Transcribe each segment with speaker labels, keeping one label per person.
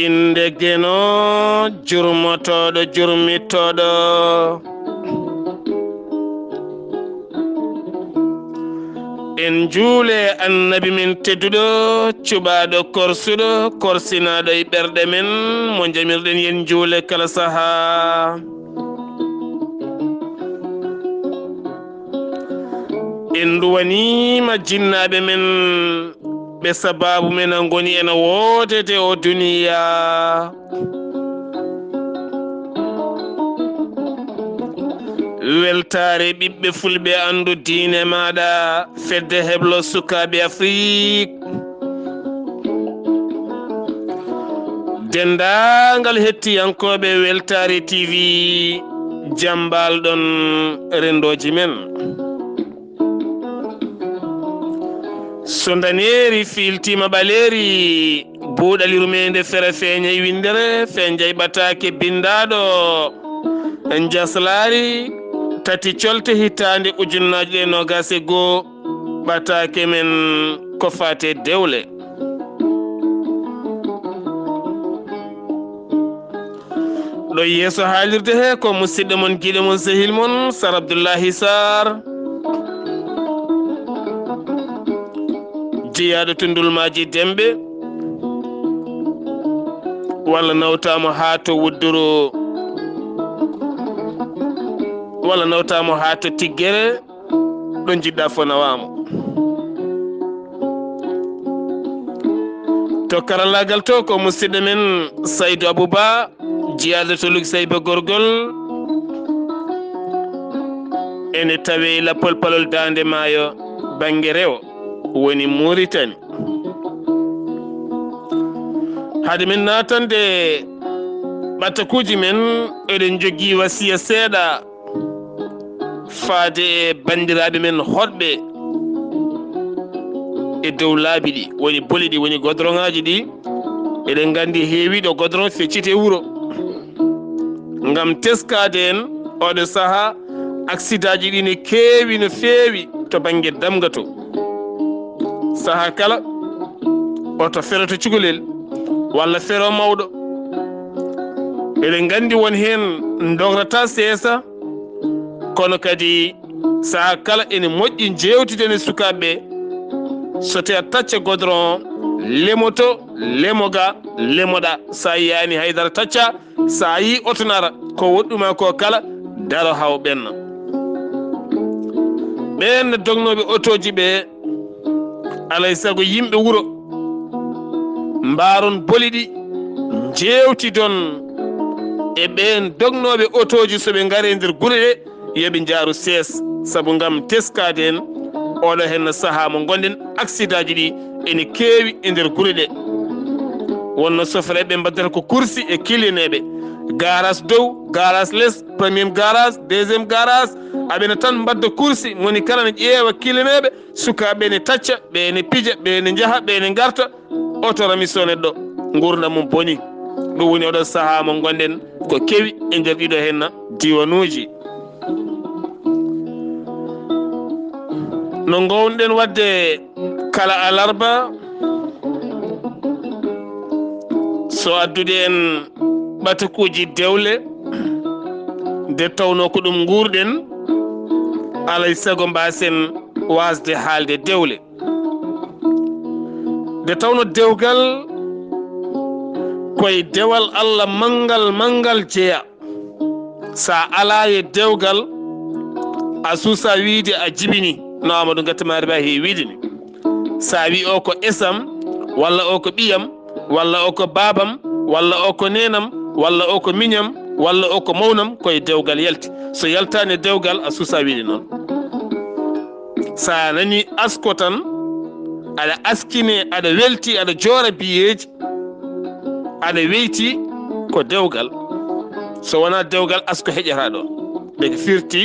Speaker 1: inde geno jurmotoɗo jurmittoɗo en juule annabi min tedduɗo cuɓaɗo korsuɗo korsinaɗo e ɓerɗe men mo jamirɗen yen juule kala saaha en duwanima jinnaɓe men ɓe sababu men a goni ena wodete o duniya weltare ɓiɓɓe fulɓe andu diine maɗa fedde heblo sukaɓe Afrique dendagal hettiyankoɓe weltare TV jambalɗon rendoji men so daneri filtima ɓaleri buuɗalirumede fere feeña e windere fe jayɓatake bindaɗo jaslari tati colte hitande ujunnaje ɗe nogas e goo ɓatake men ko fate dewle ɗo yeeso haalirde he ko musidɗo mon guiɗo mon sehil mon Sar Abdoullahi Sarr jeeyaɗo to ndulmaji Dembe walla nawtamo ha to Wudduru walla nawtamo ha to Tiggere ɗo jiɗɗa fo nawamo to karallagal to ko musidɗo men Saydou Abouba jeeyaɗo to Lugui Sayba Gorgol ene tawe lappol palol Dande Maayo banggue rewo woni Mauritanie hade min natande ɓattakuji men eɗen jogui wasiya seeɗa faade e bandiraɓe men hoɗɓe e dow laabi ɗi woni boli ɗi woni godron ngaji ɗi eɗen gandi heewiɗo godron feccite wuuro ngam teskade en oɗo saaha accident ji ɗi ne keewi no feewi to banggue damga to saaha kala oto feroto cukalel walla fero mawɗo eɗen gandi won hen dograta seesa kono kadi saaha kala ene moƴƴi jewtiden e sukaɓeɓe so tawi a tacca godron lemoto lemoga lemoɗa sa yiyani haydara tacca sa yi otonara ko woɗɗuma ko kala daro haw ɓenna ɓen dognoɓe otoji ɓe alay saago yimɓe wuuro mbaron boli ɗi jewtidon e ɓen dognoɓe otoji soɓe gaare nder guure ɗe yoɓe jaaru sees saabu gam teskade en oɗo hen saaha mo gonɗen accident ji ɗi ene keewi e nder guure ɗe wonno sofreɓe mbaddata ko kursi e kilineɓe garage dow garage less premier garage deuxiéme garage aɓene tan mbadda kursi moni kala ne ƴeewa kilineɓe sukaɓe ne tacca ɓe ne pija ɓe ne jaaha ɓe ne garta auto remission neɗɗo gurdam mum boni ɗum woni oɗo saaha mo gonɗen ko kewi e nder ɗiɗo henna diwanuji no gownoɗen wadde kala alarba so addude en ɓatakuji dewle nde tawno ko ɗum gurɗen alay saago mbasen wasde haalde dewle nde tawno dewgal koye dewal Allah mangal jeeya sa ala e dewgal a suusa wiide a jibini no Amadou Gattamari Ba heewi wiide ni sa wi o ko esam walla o ko ɓiyam walla o ko babam walla o ko nenam walla o ko miñam walla o ko mawnam koye dewgal yalti so yaltani dewgal a suusa wiide noon sa nani asko tan aɗa askine aɗa welti aɗa joora biyeji aɗa weyti ko dewgal so wona dewgal asko heƴata ɗo ɓe firti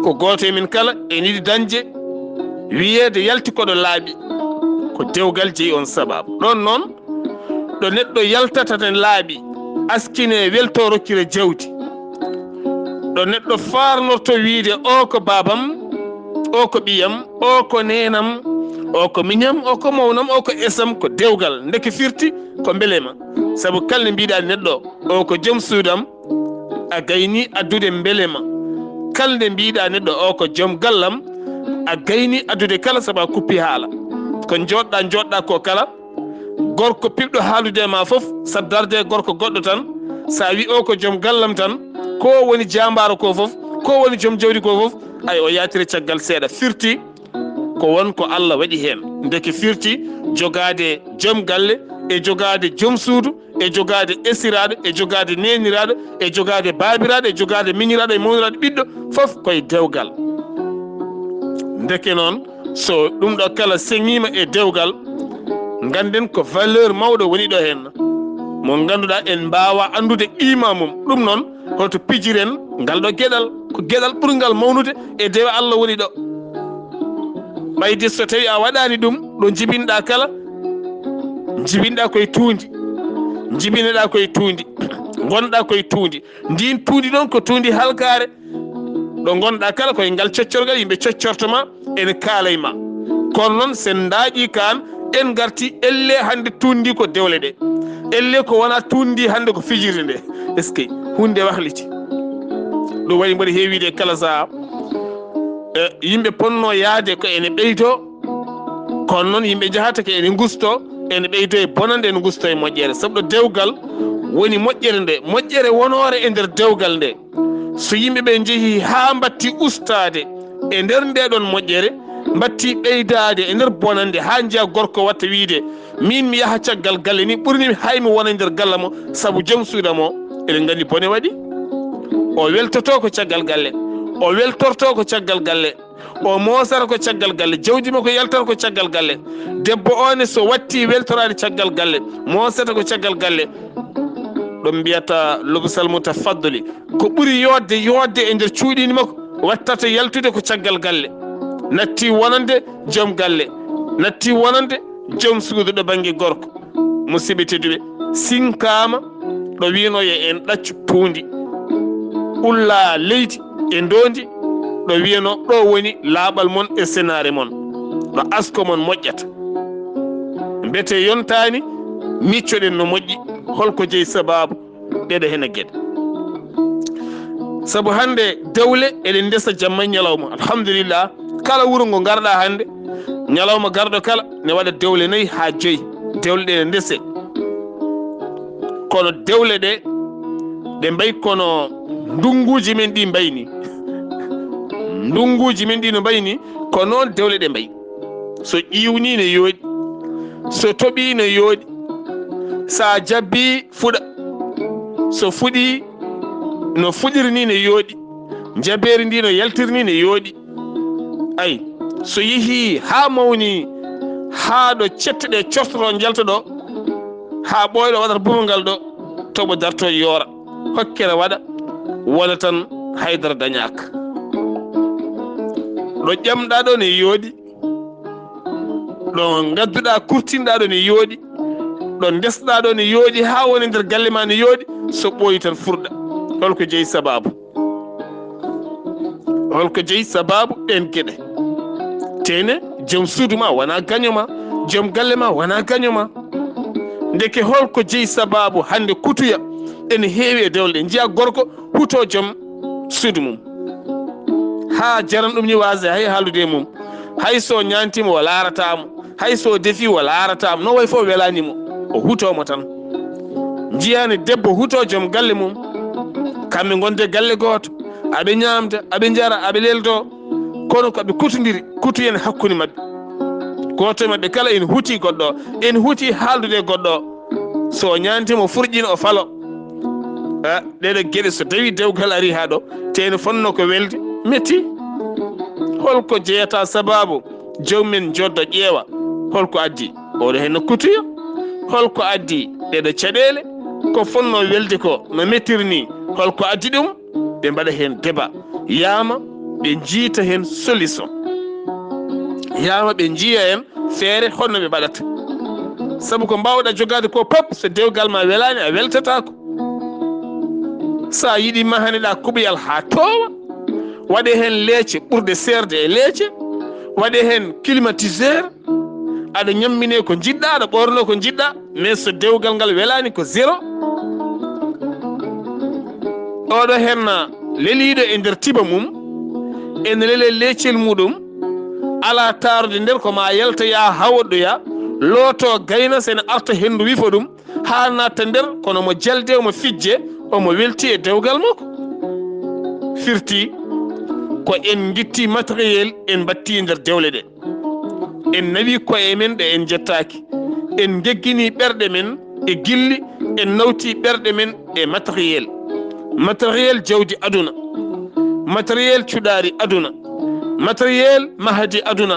Speaker 1: ko goto min kala en yiɗi dañde wiyeede yalti koɗo laaɓi ko dewgal jeeyi on sababu ɗon noon ɗo neɗɗo yaltata ne laaɓi askine welto rokkire jawdi ɗo neɗɗo farnorto wiide o ko babam o ko ɓiyam o ko nenam o ko miñam o ko mawnam o ko esam ko dewgal ndeke firti ko belema sabu kalne mbiɗa neɗɗo o ko joom suudam a gayni addude belema kalde mbiɗa neɗɗo o ko joom gallam a gayni addude kala sabu a kuppi haala ko joɗɗa ko kala gorko piɓɗo haalude ma fof saddarde gorko goɗɗo tan sa wi o ko joom gallam tan ko woni jambaro ko fof ko woni joom jawdi ko fof ay o yatiri caggal seeɗa firti ko wonko Allah waɗi hen ndeke firti jogade joom galle e jogade joom suudu e jogade esiraɗo e jogade neniraɗo e jogade babiraɗo e jogade miñiraɗo e mawniraɗo ɓiɗɗo fof koye dewgal ndeke noon so ɗum ɗo kala seŋima e dewgal ganden ko valeur mawɗo woni ɗo hen mo ganduɗa en mbawa andude qima mum ɗum noon hoto pijiren ngal ɗo gueɗal ko gueɗal ɓurgal mawnude e dewe Allah woni ɗo ɓayde so tawi a waɗani ɗum ɗo jibinɗa kala jibinɗa koye tuundi jibineɗa koye tuundi gonɗa koye tuundi ndin tuundi noon ko tuundi halkare ɗo gonɗa kala koye ngal coccorgal yimɓe coccortoma ene kaalay ma kono noon sen daaƴi kan en garti elle hande tuundi ko dewle ɗe elle ko wona tuundi hande ko fijirde nde est ce que hunde wahliti ɗum waɗi mbaɗi heewide kala saha yimɓe ponno yaade ko ene ɓeydo kono noon yimɓe jahata ko ene gusto ene ɓeydo e bonande ene gusto e moƴƴere sabu ɗo dewgal woni moƴƴere nde moƴƴere wonore e nder dewgal nde so yimɓeɓe jeehi ha batti ustade e nder ndeɗon moƴƴere batti ɓeydade e nder bonande ha jiya gorko watta wiide min mi yaha caggal galle ni ɓurni haymi wona e nder galla mo saabu joom suudam o eɗen gandi bone waɗi o weltoto ko caggal galle o weltorto ko caggal galle o mosata ko caggal galle jawdima ko yaltata ko caggal galle debbo one so watti weltorade caggal galle mosata ko caggal galle ɗum mbiyata lobsal mutafadduli ko ɓuuri yodde e nder cuuɗini makko wattata yaltude ko caggal galle natti wonande joom galle natti wonande joom suudu ɗo banggue gorko musidɓe tedduɓe sinkama ɗo wino yo en ɗaccu tuundi ulla leydi e ndondi ɗo wiyano ɗo woni laaɓal mon e sénare mon ɗo asko mon moƴƴata mbete yontani miccoɗen no moƴƴi holko jeeyi sababu ɗeɗo hen gueɗe saabu hande dewle eɗen ndesa jamma ñalawma alhamdulillah kala wuuro ngo garɗa hande ñalawma garɗo kala ne waɗa dewle 4 ha 5 dewle ɗe ne ndese kono dewle ɗe ɗe mbayi kono ndunguji men ɗi mbayni ndunguji men ɗi no mbayni ko noon dewle ɗe mbayi so ƴiwni ne yooɗi so toɓi ne yooɗi sa jabbi fuɗa so fuɗi no fuɗirni ne yooɗi jaberi ndi no yaltirni ne yooɗi ay so yeehi ha mawni ha ɗo cette ɗe coftoto jalta ɗo ha ɓooyɗo waɗata bumongal ɗo toɓo darto yoora hokkere waɗa wona tan haydara dañaka ɗo ƴamɗa ɗo ne yooɗi ɗo gadduɗa kurtinɗa ɗo ne yooɗi ɗo ndesɗa ɗo ne yooɗi ha woni nder galle ma ne yooɗi so ɓooyi tan furɗa holko jeeyi sababu ɗen gueɗe tene joom suudu ma wona gañoma joom galle ma wona gañoma ndeke holko jeeyi sababu hande kutuya ene heewi e dewle ɗe jiya gorko huto joom suudu mum ha jaran ɗum ni wasde hay haalude e mum hay so ñantimo o laaratamo hay so defi o laaratamo no way fof welanimo o hutomo tan jiyani debbo huto joom galle mum kamɓe gonde galle goto aɓe ñamda aɓe jara aɓe leldo kono koɓe kutodiri kutoyen hakkude mabɓe goto e mabɓe kala ene huuti goɗɗo ene huuti haaldude goɗɗo so ñantimo furƴina o falo ɗeɗo gueɗe so tawi dewgal ari ha ɗo tene fonno ko welde metti holko jeeyata sababu jawmen joddo ƴeewa holko addi oɗo hen no kutuya holko addi ɗeɗo caɗele ko fonno welde ko no mettirni holko addi ɗum ɓe mbaɗa hen débat yama ɓe jiita hen solution yama ɓe jiiya hen feere honno ɓe mbaɗata saabu ko mbawɗa jogade ko pop so dewgal ma welani a weltatako sa yiɗi mahaneɗa kuɓoyal ha towa waɗe hen leecce ɓurde serde e leecce waɗe hen climatiseur aɗa ñammine ko jiɗɗa aɗa ɓorno ko jiɗɗa mais so dewgal ngal welani ko zéro. oɗo henna leliɗo e nder tiba mum ene lele leccel muɗum ala tarude nder ko ma yaltaya hawoɗɗoya looto gayna sene arta hendu wifo ɗum ha natta nder kono mo jalde omo fijje omo welti e dewgal makko. firti ko en guitti matériel en batti nder dewle ɗe, en nawi koye men ɗe en jettaki, en geggini ɓerɗe men e gilli, en nawti ɓerɗe men e matériel. matériel jawdi aduna, matériel cuɗari aduna, matériel mahadi aduna.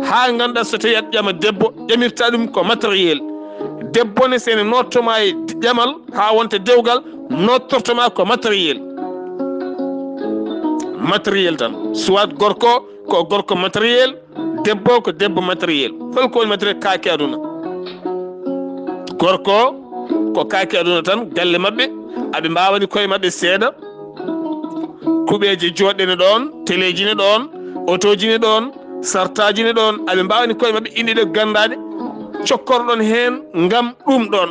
Speaker 1: ha ganduɗa so tawi aɗa ƴama debbo ƴamirta ɗum ko matériel. debbo ne sene nottoma e ƴamal ha wonta dewgal nottortoma ko matériel. matériel tan soit gorko ko gorko matériel, debbo ko debbo matériel. holko woni matériel? kaake aduna. gorko ko kaake aduna tan, galle mabɓe aɓe mbawani koye mabɓe seeɗa, kuɓeje joɗɗene ɗon, téléji ne ɗon, autoji ne ɗon, sartaji ne ɗon, aɓe mbawani koye mabɓe inɗiɗe gandaɗe cokkorɗon hen ngam ɗum ɗon.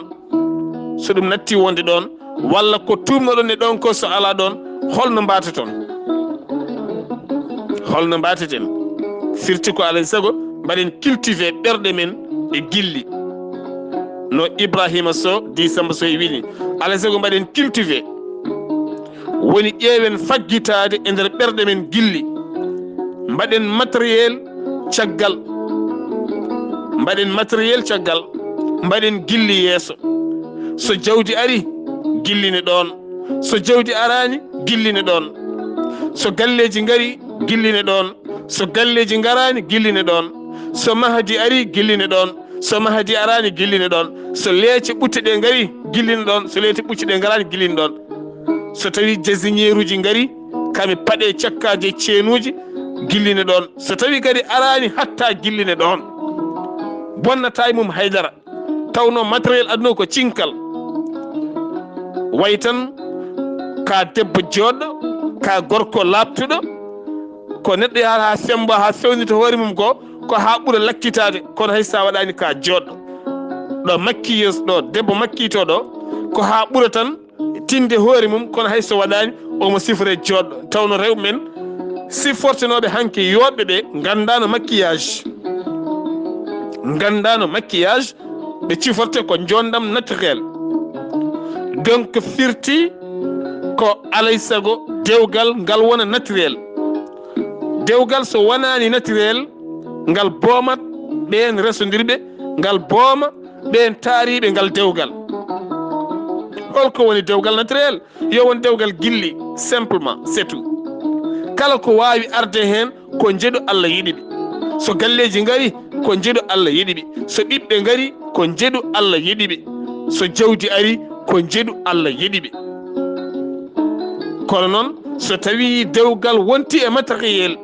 Speaker 1: so ɗum natti wonde ɗon walla ko tumnoɗon e ɗon ko so ala ɗon, holno mbateton, holno mbateten? firti ko alay saago mbaɗen cultivé ɓerɗe men e gilli no Ibrahima Sow di Samba Sow wini. alay saago mbaɗen cultivé woni ƴeewen faggitade e nder ɓerɗe men gilli, mbaɗen matériel caggal, mbaɗen matériel caggal, mbaɗen gilli yeeso. so jawdi ari gilline ɗon, so jawdi arani gilline ɗon, so galleji ngari gilline ɗon, so galleji ngarani gilline ɗon, so mahadi ari gilline ɗon, so mahadi arani gilline ɗon, so leece ɓutte ɗe ngari gilline ɗon, so leece ɓucce ɗe ngarani gilline ɗon. so tawi jasiñeru uji ngari kami paɗe cakkaji ceenuji gilline ɗon, so tawi kadi arani hatta gilline ɗon. bonnata e mum haydara. tawno matériel aduna ko cinkal. way tan ka debbo joɗɗo, ka gorko labtuɗo, ko neɗɗo yahata ha femba ha fewnita hoore mum ko ha ɓuura lakkitade, kono hay sa waɗani ka joɗɗo. ɗo makkiyes ɗo debbo makkitoɗo ko ha ɓuura tan tinde hoore mum, kono hay so waɗani omo sifore joɗɗo. tawno rewɓe men siffortenoɓe hanke yoɗɓe ɓe gandano maquillage, gandano maquillage, ɓe ciforte ko jondam naturel. donc firti ko alay sago dewgal ngal wona naturel. dewgal so wonani naturel ngal boomat ɓen resodirɓe, ngal booma ɓen taariɓe ngal dewgal. holko woni dewgal naturel? yo won dewgal gilli simplement c'est tout. kala ko wawi arde hen ko jeeɗu Allah yiɗiɓe. so galleji ngari ko jeeɗu Allah yiɗiɓe, so ɓiɓɓe ngari ko jeeɗu Allah yiɗiɓe, so jawdi ari ko jeeɗu Allah yiɗiɓe. kono noon so tawi dewgal wonti e matériel,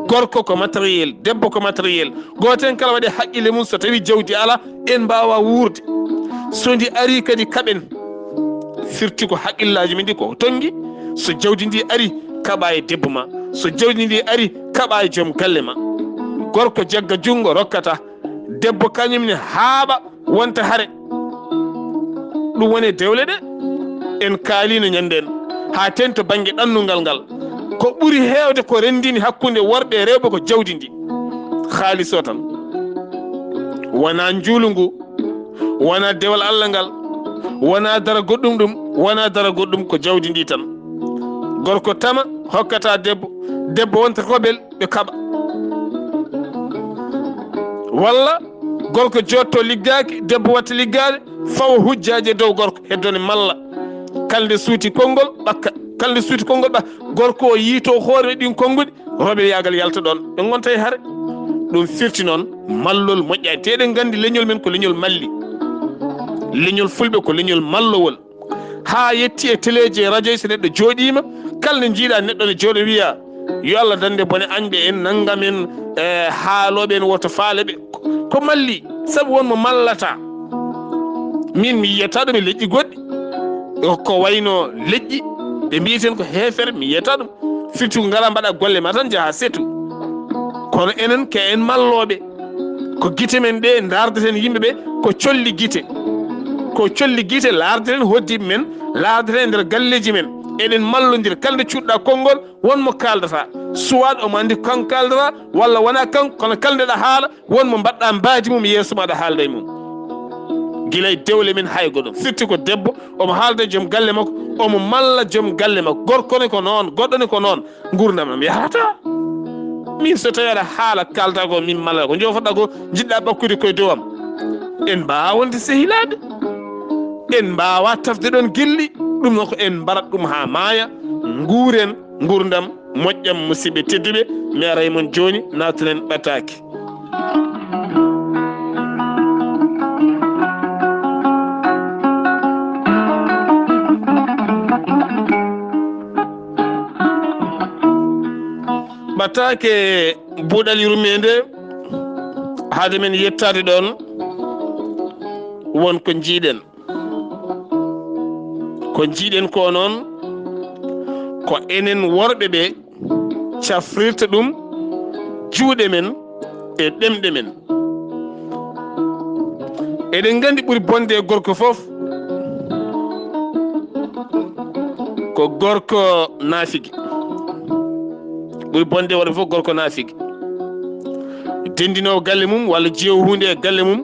Speaker 1: gorko ko matériel, debbo ko matériel, goten kala waɗi haqqille mum. so tawi jawdi ala en mbawa wuurde. so ndi ari kadi kaɓen. firti ko haqqillaji men ɗi ko tongi. so jawdi ndi ari kaɓa e debbo ma, so jawdi ndi ari kaɓa e joom galle ma. gorko jagga jungo rokkata, debbo kañumne haaɓa wonta haare. ɗum woni dewle ɗe en kaalino ñanden ha tento banggue ɗannungal ngal. ko ɓuuri hewde ko rendini hakkude worɓe e rewɓe ko jawdi ndi, haalis o tan. wona juulu ngu, wona dewal Allah ngal, wona dara goɗɗum ɗum, wona dara goɗɗum ko jawdi ndi tan. gorko tama hokkata debbo, debbo wonta roɓel ɓe kaɓa. walla gorko jotto liggaki, debbo watta liggade fawa hujjaji e dow gorko heddone malla. kalde suuti konngol ɓakka, kalde suuti konngol ɓa. gorko o yiito hoore ɗin konnguɗi, roɓe yagal yalta ɗon ɓe gonta e haare. ɗum firti noon mallol moƴƴani. te eɗen gandi leñol men ko leñol malli, leñol fulɓe ko leñol mallowol. ha yetti e téléji e radio so neɗɗo jooɗima, kala nde jiiɗa neɗɗo ne jooɗo wiya yo Allah dande bone añɓe en naggam en haaloɓe en woto faaleɓe, ko malli. saabu wonmo mallata. min mi yiyata ɗum e leƴƴi goɗɗi ko wayno leƴƴi ɓe mbiyeten ko heefere, mi yiyata ɗum. firti ko ngala mbaɗa golle ma tan jaaha seetu. kono enen ke en malloɓe, ko gite men ɗe dardeten yimɓe ɓe ko colli gite laardeten hoddiɓe men laardeten nder galleji men eɗen mallodir kala nde cuɗɗa konngol wonmo kaldata soit omo andi kan kaldata walla wona kan kono kala ndeɗa haala wonmo mbaɗɗa mbaadi mum yeeso maɗa haalda e mum guilay dewle men hay goɗɗo firti ko debbo omo haalda joom galle makko omo malla joom galle makko gorko ne ko noon goɗɗo ne ko noon gurdam am yahata min so tawi aɗa haala kalta ko min malla ko jofoɗɗa ko jiɗɗa ɓakkude koye dow am en mbawa wonde sehilaɓe en mbawa tafde ɗon gilli ɗum noon ko en mbarat ɗum ha maaya nguuren gurdam moƴƴam musidɓe tedduɓe mi aray mon joni natunen ɓataki ɓattake buuɗal yurmede haade men yettade ɗon won ko jiiɗen ko noon ko enen worɓe ɓe cafrirta ɗum juuɗe men e ɗemɗe men eɗen gandi ɓuuri bonde e gorko fof ko gorko naafigi ɓuuri bonde waɗa fof gorko naafigi dendinowo galle mum walla jeewo hunde e galle mum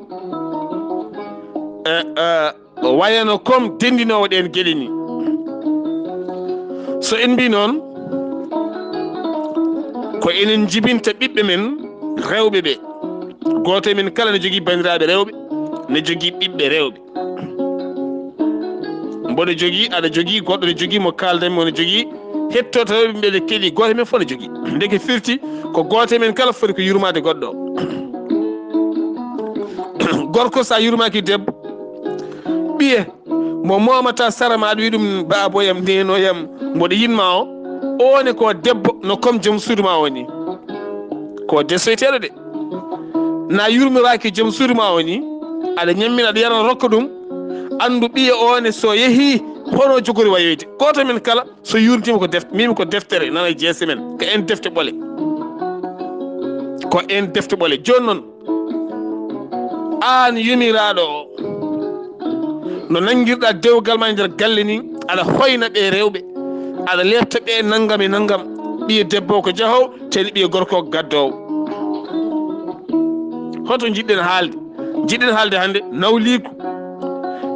Speaker 1: wayano comme dendinowo ɗen gueɗe ni so en mbi noon ko enen jibinta ɓiɓɓe men rewɓe ɓe goto men kala ne jogui bandiraɓe rewɓe ne jogui ɓiɓɓe rewɓe mboɗo jogui aɗa jogui goɗɗo ne jogui mo kaldami ono jogui hettoto rewɓe mbeɗe keeɗi goto men fof ne jogui ndeke firti ko goto men kala foti ko yurmade goɗɗo gorko sa yurmaki debbo ɓiye mo momata sara ma aɗa wi ɗum baboyam ndenoyam mboɗo yinma o one ko debbo no comme joom suudu ma o ni ko desoyteɗo de na yurmiraki joom suudu ma o ni aɗa ñammina aɗa yarana rokka ɗum andu ɓiye one so yeehi hono jogori wayoyde goto men kala so yurtima ko mimi ko deftere nana jeese men ko en defte ɓole joni noon an yumiraɗo o no nanguirɗa dewgal ma nder galle ni aɗa hoyna ɓe rewɓe aɗa lefta ɓe naggam e naggam ɓiye debbo ko jahow teni ɓiye gorko ko gaddowo hoto jiɗɗen haalde hande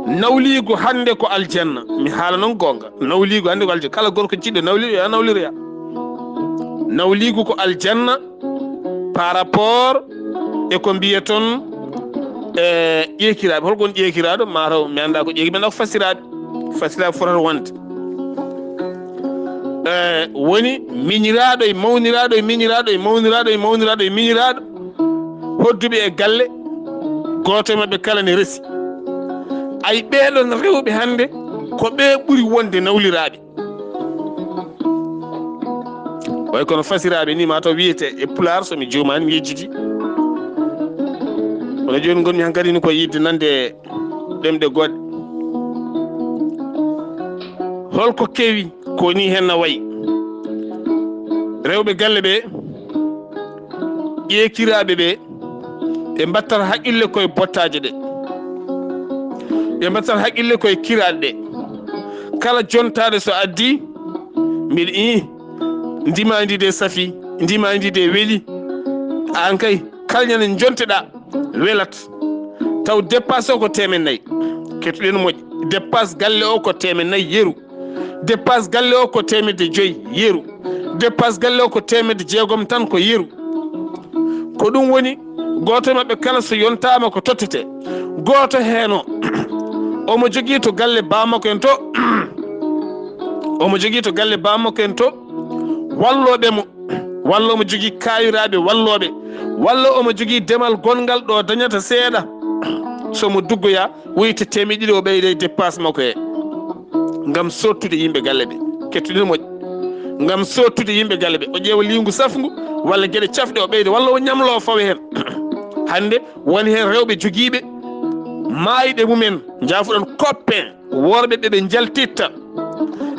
Speaker 1: nawligu hande ko aljanna mi haala noon gonga nawligu hande ko aljanna kala gorko jiɗɗo nawligu ya nawliroya nawligu ko aljanna par rapport e ko mbiyeton ƴeekiraɓe holgon ƴeekiraɗo mataw mi anda ko ƴeeki mi anda ko fasiraɓe fotata wonde woni miñiraɗo e mawniraɗo hodduɓe e galle goto e mabɓe kala ne resi ay ɓeɗon rewɓe hande ko ɓe ɓuuri wonde nawliraɓe way kono fasiraɓe ni mataw wiyete e pular somi jumani mi yejjiti kono joni gonmi hankkadi ni ko yidde nande ɗemɗe goɗɗe holko kewi ko ni hen na wayi rewɓe galle ɓe ƴeekiraɓe ɓe ɓe mbattat haqqille koye bottaje ɗe ɓe mbattat haqqille koye kiraɗe ɗe kala jontaɗe so addi mbiɗa ndimandi de safi ndimandi de weeli an kay kala ñande jonteɗa welat taw dépasse o ko 400 kettuɗen moƴƴi dépasse galle o ko 400 yeru dépasse galle o ko 500 yeru dépasse galle o ko 600 tan ko yeru ko ɗum woni goto mabɓe kala so yontama ko tottete goto heeno omo jogui to galle bammakko en to walloɓemo walla omo jogui kayiraɓe walloɓe walla omo jogui demal gongal ɗo dañata seeɗa somo duggoya woyte 200 o ɓeyde dépasse makko he ngam sottude yimɓe galle ɓe kettuɗen moƴƴi ngam sottude yimɓe galle ɓe o ƴeewa liwngu safngu walla gueɗe cafɗe o ɓeyde walla o ñamlo fawa hen hande woni hen rewɓe joguiɓe maayɗe mumen jafuɗon copain worɓe ɓe jaltitta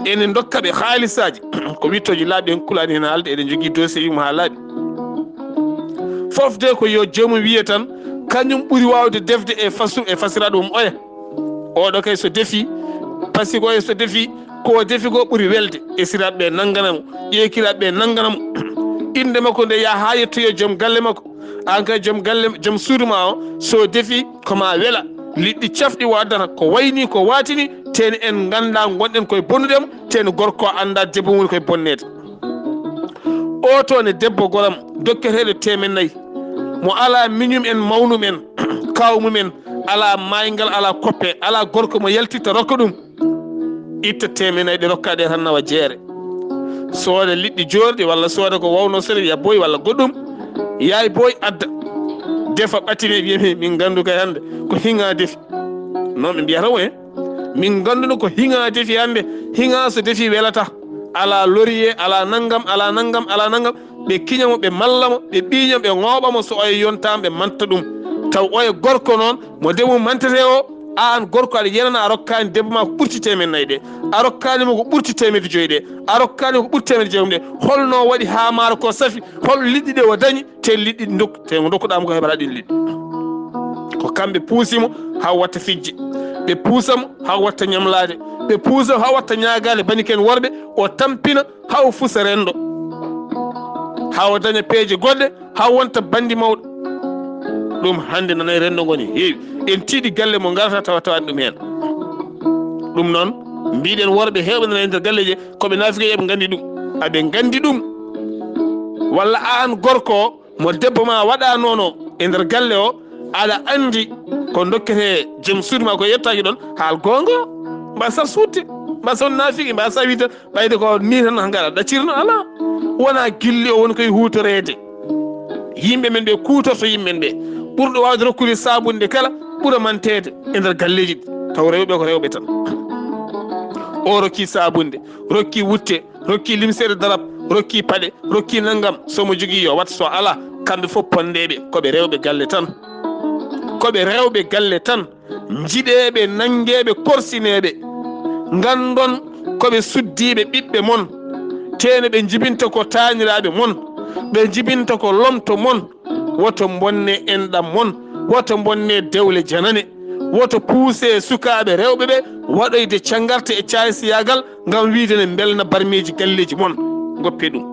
Speaker 1: ene dokka ɓe haalisaji ko wittoji laaɓi en kulani hen haalde eɗen jogui dossier yumma ha laaɓi fof de ko yo jomum wiye tan kañum ɓuri wawde defde e fasira ɗum oya oɗo kay so defi pasi ko so defi ko defi ko ɓuri welde e siraɓe nanganamo ƴeekiraɓe nanganamo inde makko nde ya ha yettoyo joom galle makko an kay joom galle joom suudu ma o so defi koma wela liɗɗi cafɗi o addata ko wayni ko watini teni en ganda gonɗen koye bonnudemo teni gorko anda debbo mum koye bonnede o to ne debbo goram dokketeɗo 400 mo ala miñum en mawnum en kawmumen ala maygal ala koppe ala gorko mo yaltitta rokka ɗum itta 400 ɗe rokkaɗe tan nawa jeere sooda liɗɗi jorɗi walla sooda ko wawno sere ya boy walla goɗɗum yaay boy adda defa ɓatine wiyemi min gandu kay hande ko hinga defi non ɓe mbiyata o e min ganduno ko hinga defi hande hinga so defi welata ala laurier ala naggam ala naggam ala naggam ɓe kiñamo ɓe mallamo ɓe ɓiñamo ɓe ŋooɓamo so oye yontama ɓe manta ɗum taw oye gorko noon mo debbo mantete o an gorko aɗa yenana a rokkani debbo ma ko ɓurti 400 ɗe a rokkanimo ko ɓurti 500 ɗe a rokkanimo ko ɓurti 500 ɗe holno waɗi ha maaro ko safi hol liɗɗi ɗe o dañi te liɗɗi dokku te dokkuɗamo ko heɓata ɗin liɗɗi ko kamɓe puusimo ha watta fijje ɓe puusamo ha watta ñamlade ɓe puusamo ha watta ñagale baniken worɓe o tampina ha o fusa rendo ha o daña peeje goɗɗe ha wonta bandi mawɗo ɗum hande nana rendo ngoni heewi en tiiɗi galle mo garata tawa tawani ɗum hen ɗum noon mbiɗen worɓe hewɓe nana e nder galleji koɓe nafiki eɓe gandi ɗum aɓe gandi ɗum walla an gorko mo debbo ma waɗa nono e nder galle o aɗa andi ko dokkete joom suudu ma ko yettaki ɗon haal gonga mbasa suutte mbasa on nafiki mbasa wiide ɓayde ko ni tan gaɗa ɗaccirno ala wona gilli o woni koye hutorede yimɓe men ɓe kutorto yimɓe ɓe ɓurɗo wawde rokkude sabunde kala ɓuura mantede e nder galleji ɗi taw rewɓe ko rewɓe tan o rokki sabunde rokki wutte rokki limsede darab rokki paɗe rokki naggam somo jogui yo wat so ala kamɓe foof pondeɓe koɓe rewɓe galle tan koɓe rewɓe galle tan jiɗeɓe nangueɓe korsineɓe gandon koɓe suddiɓe ɓiɓɓe mon tene ɓe jibinta ko tañiraɓe mon ɓe jibinta ko lomto mon woto bonne enɗam mon woto bonne dewle janane woto puuse sukaɓe rewɓe ɓe waɗoyde cangarta e caysiyagal gam wiide ne belna barmeji galleji mon goppe ɗum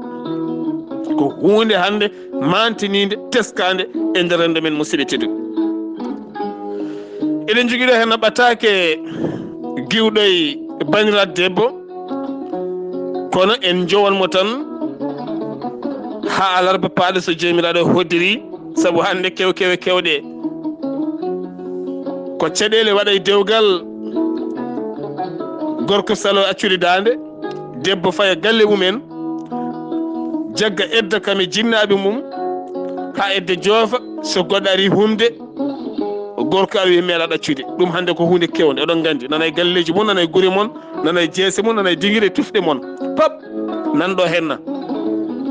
Speaker 1: ko hunde hande mantinide teskade e nder rendo men musidɓe tedduɓe eɗen joguiɗo hen ɓatake giwɗoy banirat debbo kono en jowanmo tan ha alarba paaɗo so jomiraɗo hoddiri saabu hande kewɗe ko caɗele waɗay dewgal gorko salo accude dande debbo faya galle mumen jagga edda kam e jinnaɓe mum ha edde joofa so goɗɗo ari humde gorko ari meeɗa ɗaccude ɗum hande ko hunde kewde oɗon gandi nanay galleji mon nanay guure mon nanay jeese mon nanay dinguire tufɗe mon pop nanɗo henna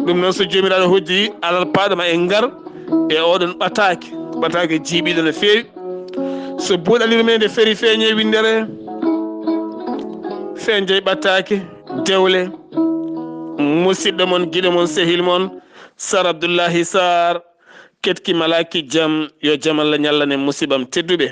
Speaker 1: ɗum noon so jomiraɗo hoddi alal paɗama en gar e oɗon ɓatake jiiɓiɗo no fewi so buuɗalire men nde feeri feeñe windere feeñde ɓattake dewle musidɗo mon guiɗo mon sehil mon Sar Abdoullahi Sarr ketki malaki jaam yo jaam Allah ñallane musibam tedduɓe